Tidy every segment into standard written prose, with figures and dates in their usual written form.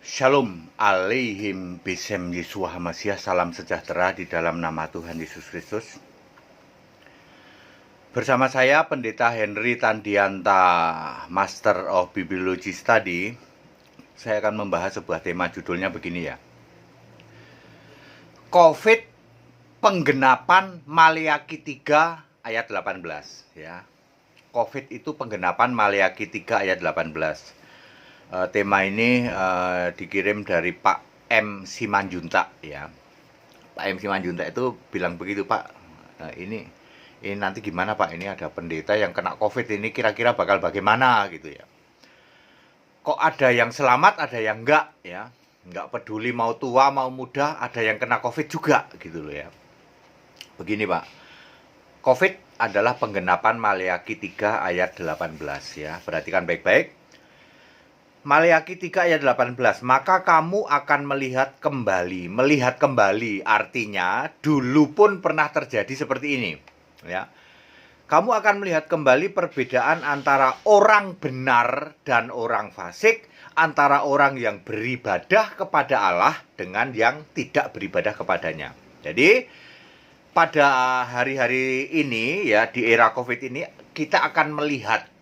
Shalom alaihim bisem Yeshua Hamasiah. Salam sejahtera di dalam nama Tuhan Yesus Kristus. Bersama saya Pendeta Henry Tandianta, Master of Bibliology Study. Saya akan membahas sebuah tema, judulnya begini ya. COVID penggenapan Maleakhi 3 ayat 18 ya. COVID itu penggenapan Maleakhi 3 ayat 18. Tema ini dikirim dari Pak M. Simanjuntak ya. Pak M. Simanjuntak itu bilang begitu, Pak, ini nanti gimana Pak, ini ada pendeta yang kena COVID, ini kira-kira bakal bagaimana gitu ya. Kok ada yang selamat, ada yang enggak ya. Enggak peduli mau tua mau muda, ada yang kena COVID juga gitu loh ya. Begini Pak, COVID adalah penggenapan Maleakhi 3 ayat 18 ya. Perhatikan baik-baik. Maleakhi 3 ayat 18, maka kamu akan melihat kembali. Melihat kembali artinya dulu pun pernah terjadi seperti ini ya. Kamu akan melihat kembali perbedaan antara orang benar dan orang fasik, antara orang yang beribadah kepada Allah dengan yang tidak beribadah kepadanya. Jadi pada hari-hari ini ya, di era COVID ini, kita akan melihat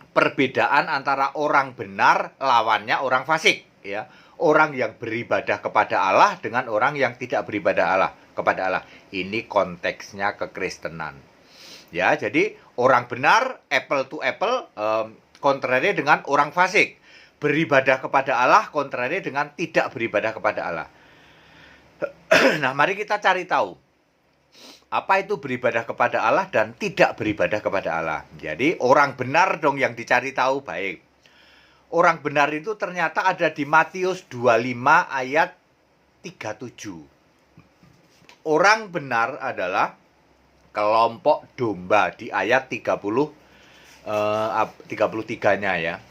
perbedaan antara orang benar lawannya orang fasik ya. Orang yang beribadah kepada Allah dengan orang yang tidak beribadah kepada Allah. Ini konteksnya kekristenan. Ya, jadi orang benar apple to apple kontrari dengan orang fasik. Beribadah kepada Allah kontrari dengan tidak beribadah kepada Allah. Nah, mari kita cari tahu apa itu beribadah kepada Allah dan tidak beribadah kepada Allah. Jadi orang benar dong yang dicari tahu. Baik. Orang benar itu ternyata ada di Matius 25 ayat 37. Orang benar adalah kelompok domba di ayat 33-nya ya.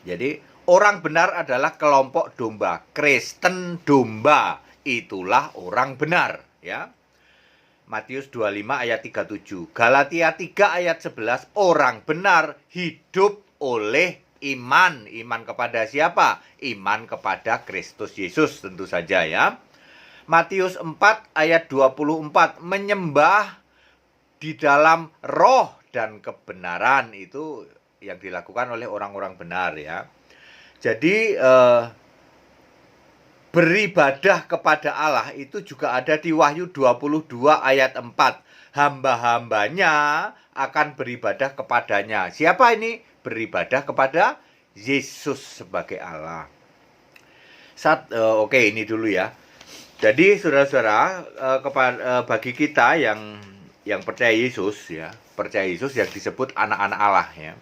Jadi orang benar adalah kelompok domba. Kristen domba itulah orang benar ya. Matius 25 ayat 37. Galatia 3 ayat 11. Orang benar hidup oleh iman. Iman kepada siapa? Iman kepada Kristus Yesus tentu saja ya. Matius 4 ayat 24. Menyembah di dalam roh dan kebenaran. Itu yang dilakukan oleh orang-orang benar ya. Jadi beribadah kepada Allah itu juga ada di Wahyu 22 ayat 4. Hamba-hambanya akan beribadah kepadanya. Siapa ini? Beribadah kepada Yesus sebagai Allah. Oke, ini dulu ya. Jadi saudara-saudara, bagi kita yang percaya Yesus ya, percaya Yesus yang disebut anak-anak Allah ya,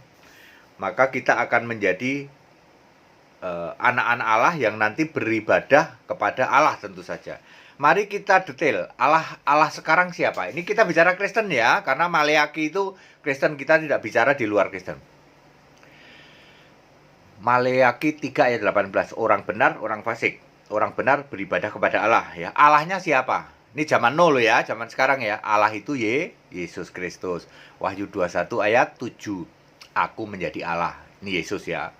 maka kita akan menjadi anak-anak Allah yang nanti beribadah kepada Allah tentu saja. Mari kita detail. Allah sekarang siapa? Ini kita bicara Kristen ya, karena Maleakhi itu Kristen, kita tidak bicara di luar Kristen. Maleakhi 3 ayat 18. Orang benar, orang fasik. Orang benar beribadah kepada Allah ya. Allahnya siapa? Ini zaman nol ya, zaman sekarang ya. Allah itu Yesus Kristus. Wahyu 21 ayat 7. Aku menjadi Allah. Ini Yesus ya.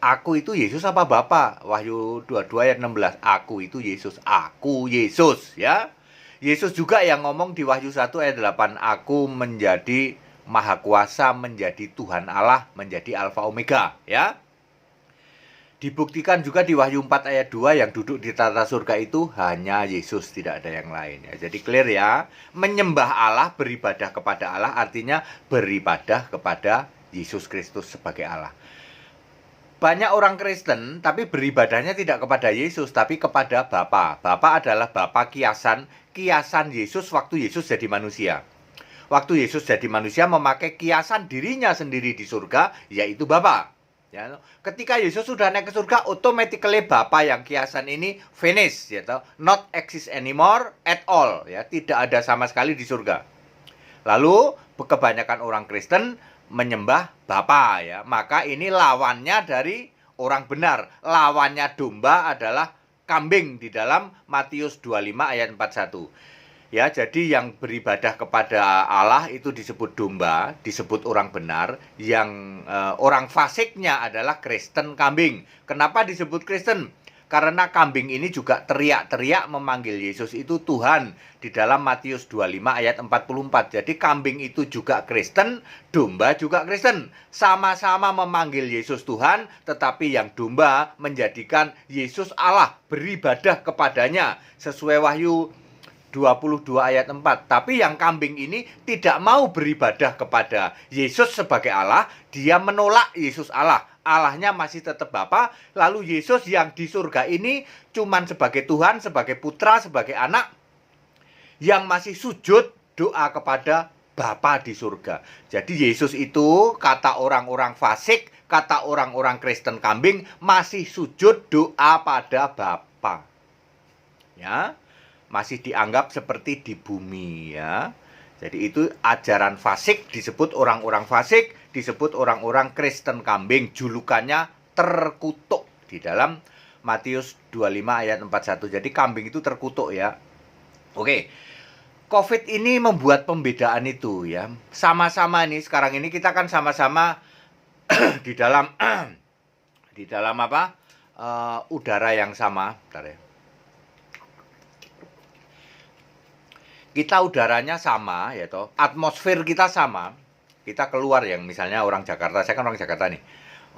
Aku itu Yesus apa Bapa? Wahyu 22 ayat 16. Aku itu Yesus. Aku Yesus ya. Yesus juga yang ngomong di Wahyu 1 ayat 8. Aku menjadi Maha Kuasa, menjadi Tuhan Allah, menjadi Alfa Omega ya. Dibuktikan juga di Wahyu 4 ayat 2, yang duduk di tata surga itu hanya Yesus, tidak ada yang lain ya. Jadi clear ya. Menyembah Allah, beribadah kepada Allah artinya beribadah kepada Yesus Kristus sebagai Allah. Banyak orang Kristen tapi beribadahnya tidak kepada Yesus tapi kepada Bapa. Bapa adalah Bapa kiasan Yesus waktu Yesus jadi manusia. Waktu Yesus jadi manusia memakai kiasan dirinya sendiri di surga, yaitu Bapa. Ya, ketika Yesus sudah naik ke surga, automatically Bapa yang kiasan ini finish, ya, not exist anymore at all, ya, tidak ada sama sekali di surga. Lalu kebanyakan orang Kristen menyembah Bapa ya. Maka ini lawannya dari orang benar. Lawannya domba adalah kambing di dalam Matius 25 ayat 41. Ya, jadi yang beribadah kepada Allah itu disebut domba, disebut orang benar. Yang orang fasiknya adalah Kristen kambing. Kenapa disebut Kristen? Karena kambing ini juga teriak-teriak memanggil Yesus itu Tuhan di dalam Matius 25 ayat 44. Jadi kambing itu juga Kristen, domba juga Kristen. Sama-sama memanggil Yesus Tuhan, tetapi yang domba menjadikan Yesus Allah, beribadah kepadanya sesuai Wahyu 22 ayat 4. Tapi yang kambing ini tidak mau beribadah kepada Yesus sebagai Allah. Dia menolak Yesus Allah. Allahnya masih tetap Bapa. Lalu Yesus yang di surga ini cuman sebagai Tuhan, sebagai putra, sebagai anak, yang masih sujud doa kepada Bapa di surga. Jadi Yesus itu, kata orang-orang fasik, kata orang-orang Kristen kambing, masih sujud doa pada Bapa. Ya, masih dianggap seperti di bumi, ya. Jadi itu ajaran fasik, disebut orang-orang fasik, disebut orang-orang Kristen kambing, julukannya terkutuk di dalam Matius 25 ayat 41. Jadi kambing itu terkutuk, ya. Oke. Covid ini membuat pembedaan itu, ya. Sama-sama nih sekarang ini kita kan sama-sama di dalam apa? Udara yang sama, bentar ya. Kita udaranya sama, ya toh, atmosfer kita sama. Kita keluar, yang misalnya orang Jakarta, saya kan orang Jakarta nih.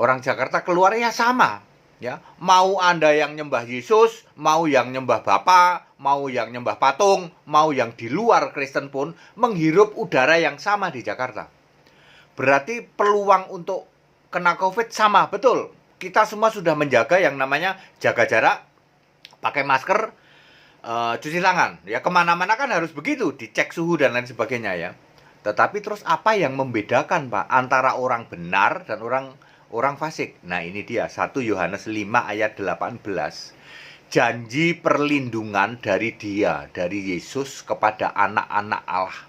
Orang Jakarta keluar ya sama, ya. Mau Anda yang nyembah Yesus, mau yang nyembah Bapa, mau yang nyembah patung, mau yang di luar Kristen pun menghirup udara yang sama di Jakarta. Berarti peluang untuk kena Covid sama, betul. Kita semua sudah menjaga yang namanya jaga jarak, pakai masker, cuci tangan, ya. Kemana-mana kan harus begitu, dicek suhu dan lain sebagainya, ya. Tetapi terus apa yang membedakan, Pak, antara orang benar dan orang fasik? Nah, ini dia 1 Yohanes 5 ayat 18. Janji perlindungan dari Dia, dari Yesus kepada anak-anak Allah,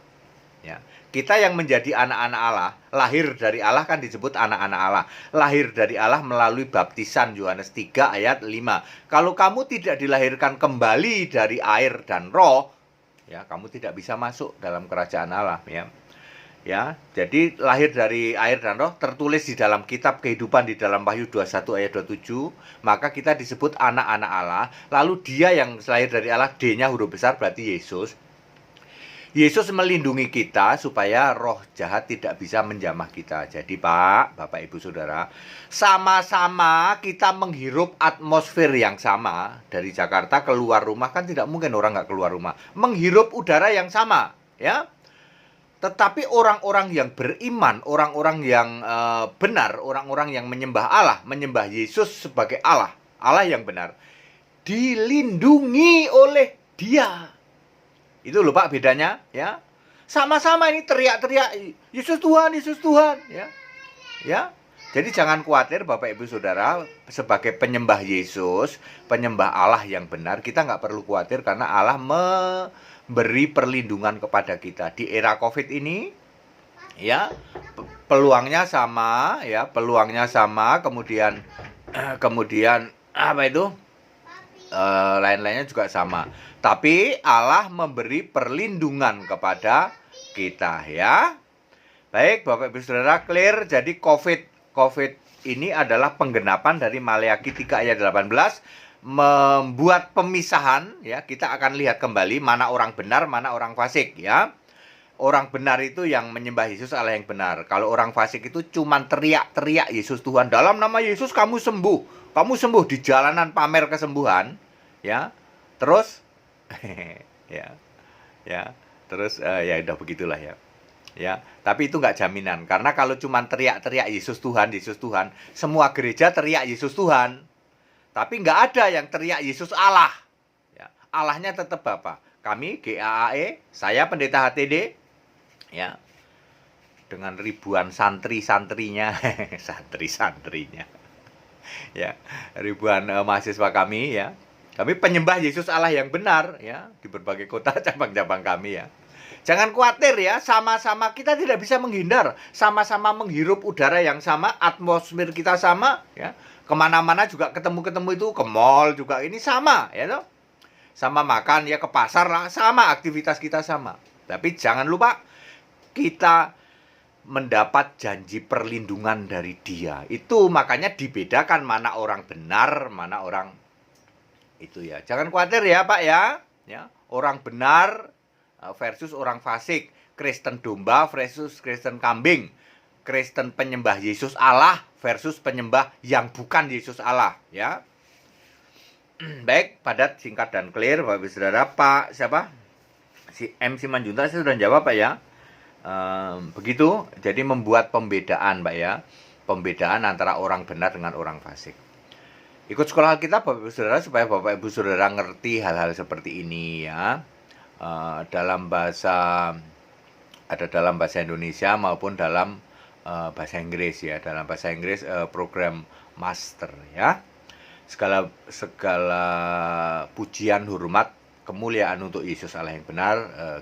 ya. Kita yang menjadi anak-anak Allah, lahir dari Allah kan disebut anak-anak Allah. Lahir dari Allah melalui baptisan, Yohanes 3 ayat 5. Kalau kamu tidak dilahirkan kembali dari air dan roh, ya, kamu tidak bisa masuk dalam kerajaan Allah, ya. Ya, jadi lahir dari air dan roh tertulis di dalam kitab kehidupan di dalam Wahyu 21 ayat 27, maka kita disebut anak-anak Allah. Lalu Dia yang lahir dari Allah, D-nya huruf besar berarti Yesus. Yesus melindungi kita supaya roh jahat tidak bisa menjamah kita. Jadi Pak, Bapak, Ibu, Saudara, sama-sama kita menghirup atmosfer yang sama. Dari Jakarta keluar rumah, kan tidak mungkin orang nggak keluar rumah. Menghirup udara yang sama, ya. Tetapi orang-orang yang beriman, orang-orang yang benar, orang-orang yang menyembah Allah, menyembah Yesus sebagai Allah, Allah yang benar, dilindungi oleh Dia. Itu loh Pak bedanya, ya. Sama-sama ini teriak-teriak Yesus Tuhan, Yesus Tuhan, ya. Ya. Jadi jangan khawatir Bapak Ibu Saudara, sebagai penyembah Yesus, penyembah Allah yang benar, kita nggak perlu khawatir karena Allah memberi perlindungan kepada kita di era Covid ini, ya. Peluangnya sama, ya, peluangnya sama, kemudian apa itu? Lain-lainnya juga sama. Tapi Allah memberi perlindungan kepada kita, ya. Baik, Bapak Ibu Saudara, clear. Jadi COVID ini adalah penggenapan dari Maleakhi 3 ayat 18, membuat pemisahan, ya. Kita akan lihat kembali mana orang benar, mana orang fasik, ya. Orang benar itu yang menyembah Yesus Allah yang benar. Kalau orang fasik itu cuman teriak-teriak Yesus Tuhan, dalam nama Yesus kamu sembuh. Kamu sembuh, di jalanan pamer kesembuhan, ya. Terus terus ya udah begitulah, ya. Ya, tapi itu nggak jaminan, karena kalau cuman teriak-teriak Yesus Tuhan, Yesus Tuhan, semua gereja teriak Yesus Tuhan, tapi nggak ada yang teriak Yesus Allah, ya. Allahnya tetap Bapa. Kami GAAE, saya pendeta HTD, ya, dengan ribuan santri-santrinya, santri-santrinya, ya, ribuan mahasiswa kami, ya. Kami penyembah Yesus Allah yang benar, ya, di berbagai kota cabang-cabang kami, ya. Jangan khawatir, ya, sama-sama kita tidak bisa menghindar, sama-sama menghirup udara yang sama, atmosfer kita sama, ya. Kemana-mana juga ketemu-ketemu itu, ke mall juga ini sama, ya toh. sama makan ya ke pasar lah, sama aktivitas kita sama. Tapi jangan lupa kita mendapat janji perlindungan dari Dia. Itu makanya dibedakan mana orang benar, mana orang itu ya. Jangan khawatir ya Pak ya. Ya, orang benar versus orang fasik, Kristen domba versus Kristen kambing, Kristen penyembah Yesus Allah versus penyembah yang bukan Yesus Allah, ya. Baik, padat, singkat dan clear, Bapak Ibu Saudara. Pak siapa? Si MC Manjunta saya sudah jawab Pak ya. Begitu, jadi membuat pembedaan Pak ya. Pembedaan antara orang benar dengan orang fasik. Ikut sekolah kita Bapak Ibu Saudara supaya Bapak Ibu Saudara ngerti hal-hal seperti ini ya. Dalam bahasa Indonesia maupun dalam bahasa Inggris ya. Dalam bahasa Inggris program master ya. Segala pujian, hormat, kemuliaan untuk Yesus Allah yang benar.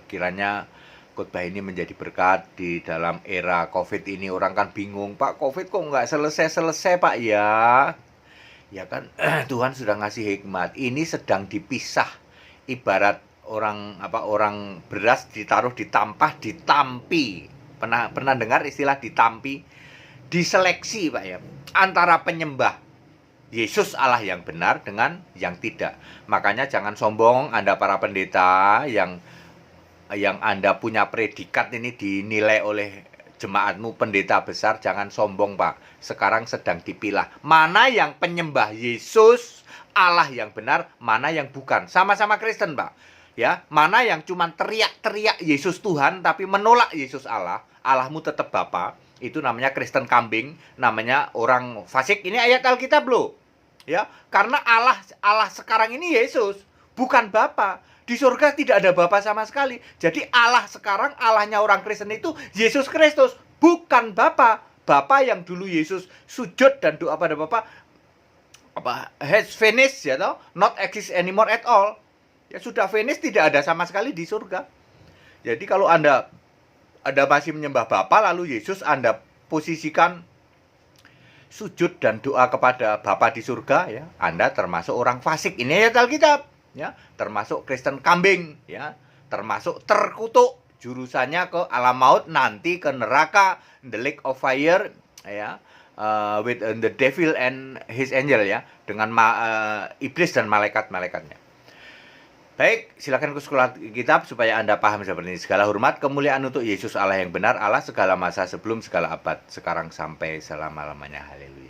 Kiranya khotbah ini menjadi berkat di dalam era COVID ini. Orang kan bingung, Pak, COVID kok nggak selesai-selesai Pak ya? Ya kan, Tuhan sudah ngasih hikmat. Ini sedang dipisah. Ibarat orang beras ditaruh di tampah, ditampi. Pernah dengar istilah ditampi? Diseleksi Pak ya. Antara penyembah Yesus Allah yang benar dengan yang tidak. Makanya jangan sombong Anda para pendeta yang Anda punya predikat ini dinilai oleh jemaatmu pendeta besar, jangan sombong Pak. Sekarang sedang dipilah. Mana yang penyembah Yesus Allah yang benar, mana yang bukan. Sama-sama Kristen Pak. Ya, mana yang cuman teriak-teriak Yesus Tuhan tapi menolak Yesus Allah, Allahmu tetap Bapa, itu namanya Kristen kambing, namanya orang fasik. Ini ayat Alkitab loh. Ya, karena Allah sekarang ini Yesus, bukan Bapa. Di surga tidak ada Bapa sama sekali. Jadi Allah sekarang, Allahnya orang Kristen itu Yesus Kristus, bukan Bapa. Bapa yang dulu Yesus sujud dan doa pada Bapa, has finished ya toh, not exist anymore at all. Ya sudah finish, tidak ada sama sekali di surga. Jadi kalau Anda masih menyembah Bapa lalu Yesus Anda posisikan sujud dan doa kepada Bapa di surga ya, Anda termasuk orang fasik. Ini ayat Alkitab. Ya, termasuk Kristen kambing ya, termasuk terkutuk, jurusannya ke alam maut, nanti ke neraka, the lake of fire ya, with the devil and his angel ya, dengan iblis dan malaikat-malaikatnya. Baik, silakan ke sekolah kitab supaya Anda paham seperti ini. Segala hormat kemuliaan untuk Yesus Allah yang benar, Allah segala masa sebelum segala abad, sekarang sampai selama-lamanya. Haleluya.